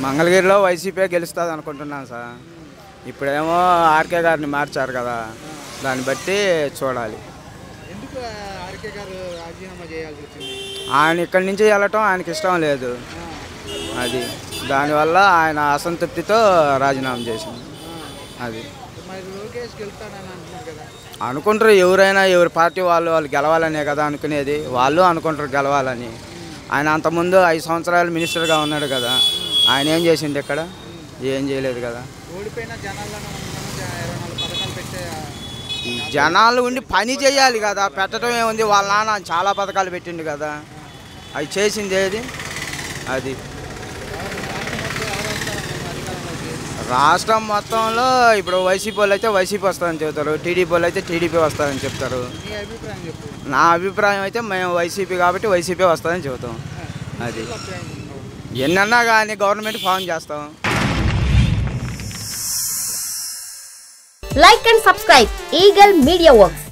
మంగళగిరిలో వైసీపీ గెలుస్తుంది అనుకుంటున్నాను సార్. ఇప్పుడేమో ఆర్కే గారిని మార్చారు కదా, దాన్ని బట్టి చూడాలి. ఆయన ఇక్కడి నుంచి వెళ్ళటం ఆయనకి ఇష్టం లేదు, అది దానివల్ల ఆయన అసంతృప్తితో రాజీనామా చేసింది. అది అనుకుంటారు, ఎవరైనా ఎవరి పార్టీ వాళ్ళు గెలవాలనే కదా అనుకునేది, వాళ్ళు అనుకుంటారు గెలవాలని. ఆయన అంతకుముందు 5 సంవత్సరాలు మినిస్టర్గా ఉన్నాడు కదా, ఆయన ఏం చేసింది ఇక్కడ? ఏం చేయలేదు కదా. జనాలు ఉండి పని చేయాలి కదా, పెట్టడం ఏముంది, వాళ్ళ నాన్న చాలా పథకాలు పెట్టిండు కదా, అవి చేసింది ఏది? అది రాష్ట్రం మొత్తంలో ఇప్పుడు వైసీపీ వాళ్ళు అయితే వైసీపీ వస్తుందని చెప్తారు, టీడీపీ వాళ్ళు అయితే టీడీపీ వస్తుందని చెప్తారు. నా అభిప్రాయం అయితే మేము వైసీపీ కాబట్టి వైసీపీ వస్తుందని చెబుతాం. అది ఎన్నన్నా కానీ గవర్నమెంట్ ఫామ్ చేస్తాం. Like and subscribe Eagle Media Works.